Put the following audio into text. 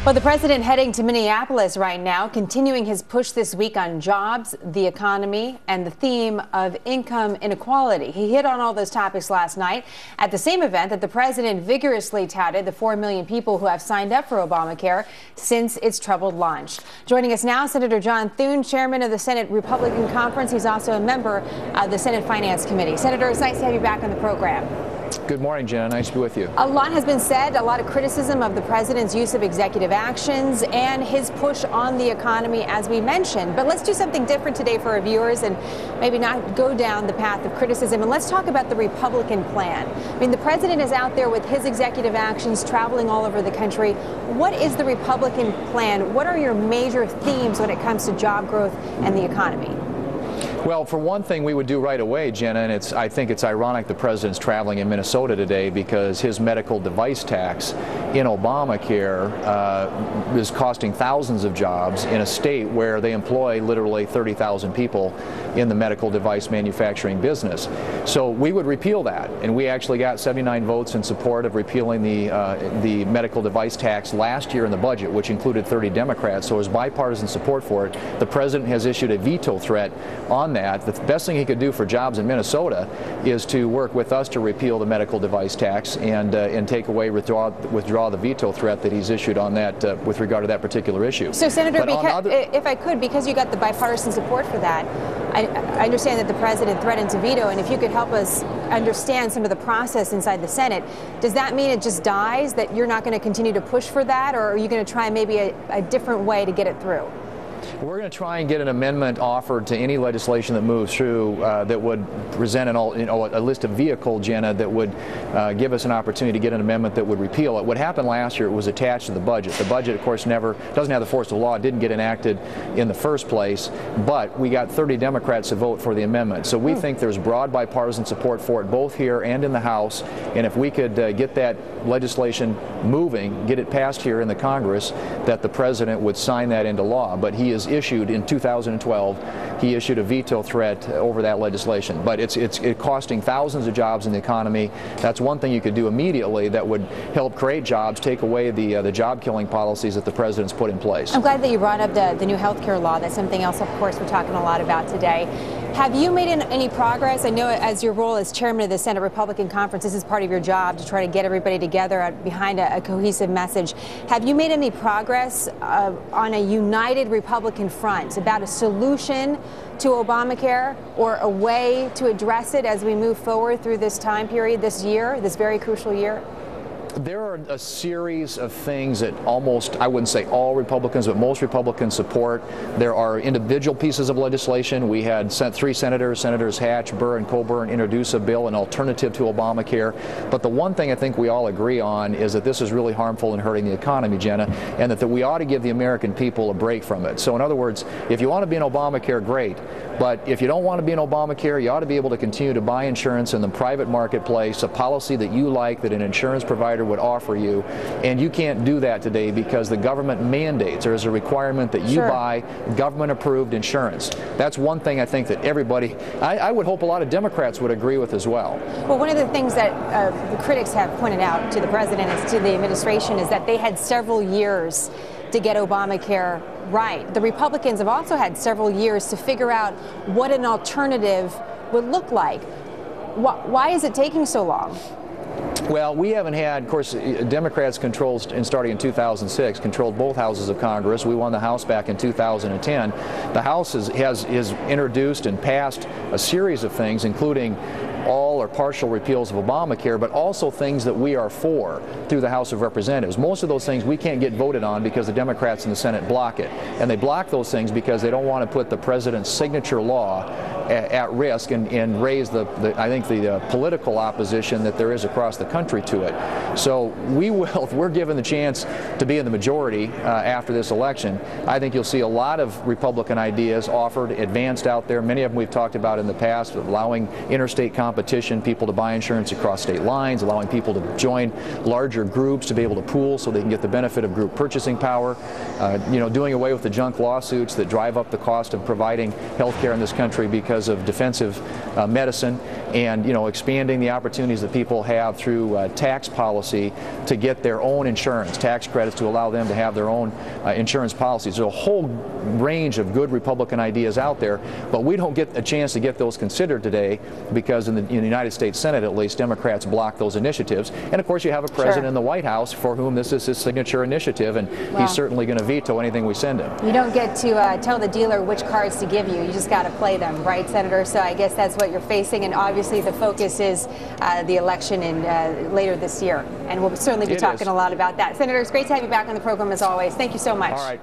Well, the president heading to Minneapolis right now, continuing his push this week on jobs, the economy, and the theme of income inequality. He hit on all those topics last night at the same event that the president vigorously touted the 4 million people who have signed up for Obamacare since its troubled launch. Joining us now, Senator John Thune, chairman of the Senate Republican Conference. He's also a member of the Senate Finance Committee. Senator, it's nice to have you back on the program. Good morning, Jenna. Nice to be with you. A lot has been said, a lot of criticism of the president's use of executive actions and his push on the economy, as we mentioned. But let's do something different today for our viewers and maybe not go down the path of criticism. And let's talk about the Republican plan. I mean, the president is out there with his executive actions, traveling all over the country. What is the Republican plan? What are your major themes when it comes to job growth and the economy? Well, for one thing, we would do right away, Jenna, and I think it's ironic the president's traveling in Minnesota today because his medical device tax in Obamacare is costing thousands of jobs in a state where they employ literally 30,000 people in the medical device manufacturing business. So we would repeal that, and we actually got 79 votes in support of repealing the medical device tax last year in the budget, which included 30 Democrats. So there's bipartisan support for it. The president has issued a veto threat on that. The best thing he could do for jobs in Minnesota is to work with us to repeal the medical device tax and take away, withdraw the veto threat that he's issued on that with regard to that particular issue. So, Senator, if I could, because you got the bipartisan support for that, I understand that the president threatened to veto, and if you could help us understand some of the process inside the Senate, does that mean it just dies, that you're not going to continue to push for that, or are you going to try maybe a different way to get it through? We're going to try and get an amendment offered to any legislation that moves through that would present a list of vehicle, Jenna, that would give us an opportunity to get an amendment that would repeal it. What happened last year, it was attached to the budget. The budget, of course, doesn't have the force of law. It didn't get enacted in the first place, but we got 30 Democrats to vote for the amendment. So we think there's broad bipartisan support for it, both here and in the House. And if we could get that legislation moving, get it passed here in the Congress, that the president would sign that into law. But he is issued in 2012, he issued a veto threat over that legislation. But it's costing thousands of jobs in the economy. That's one thing you could do immediately that would help create jobs, take away the job-killing policies that the president's put in place. I'm glad that you brought up the new health care law. That's something else, of course, we're talking a lot about today. Have you made any progress? I know as your role as chairman of the Senate Republican Conference, this is part of your job to try to get everybody together behind a cohesive message. Have you made any progress on a united Republican front about a solution to Obamacare or a way to address it as we move forward through this time period, this year, this very crucial year? There are a series of things that almost, I wouldn't say all Republicans, but most Republicans support. There are individual pieces of legislation. We had three senators, Senators Hatch, Burr, and Coburn, introduce a bill, an alternative to Obamacare. But the one thing I think we all agree on is that this is really harmful and hurting the economy, Jenna, and that we ought to give the American people a break from it. So in other words, if you want to be in Obamacare, great. But if you don't want to be in Obamacare, you ought to be able to continue to buy insurance in the private marketplace, a policy that you like, that an insurance provider would offer you. And you can't do that today because the government mandates. There is a requirement that you buy government-approved insurance. That's one thing I think that everybody, I would hope a lot of Democrats would agree with as well. Well, one of the things that the critics have pointed out to the president and to the administration is that they had several years to get Obamacare right. The Republicans have also had several years to figure out what an alternative would look like. Why is it taking so long? Well, we haven't had, of course, Democrats controlled, and starting in 2006, controlled both houses of Congress. We won the House back in 2010. The House has introduced and passed a series of things, including all or partial repeals of Obamacare, but also things that we are for through the House of Representatives. Most of those things we can't get voted on because the Democrats in the Senate block it. And they block those things because they don't want to put the president's signature law at risk and raise I think the political opposition that there is across the country to it. So we will, if we're given the chance to be in the majority after this election, I think you'll see a lot of Republican ideas offered, advanced out there. Many of them we've talked about in the past, allowing interstate competition, people to buy insurance across state lines, allowing people to join larger groups to be able to pool so they can get the benefit of group purchasing power, doing away with the junk lawsuits that drive up the cost of providing health care in this country because of defensive medicine. and expanding the opportunities that people have through tax policy to get their own insurance, tax credits to allow them to have their own insurance policies. There's a whole range of good Republican ideas out there, but we don't get a chance to get those considered today because in the United States Senate, at least, Democrats block those initiatives. And of course, you have a president in the White House for whom this is his signature initiative, and he's certainly going to veto anything we send him. You don't get to tell the dealer which cards to give you. You just got to play them, right, Senator? So I guess that's what you're facing, and obviously the focus is the election in later this year. And we'll certainly be talking a lot about that. Senator, it's great to have you back on the program as always. Thank you so much. All right.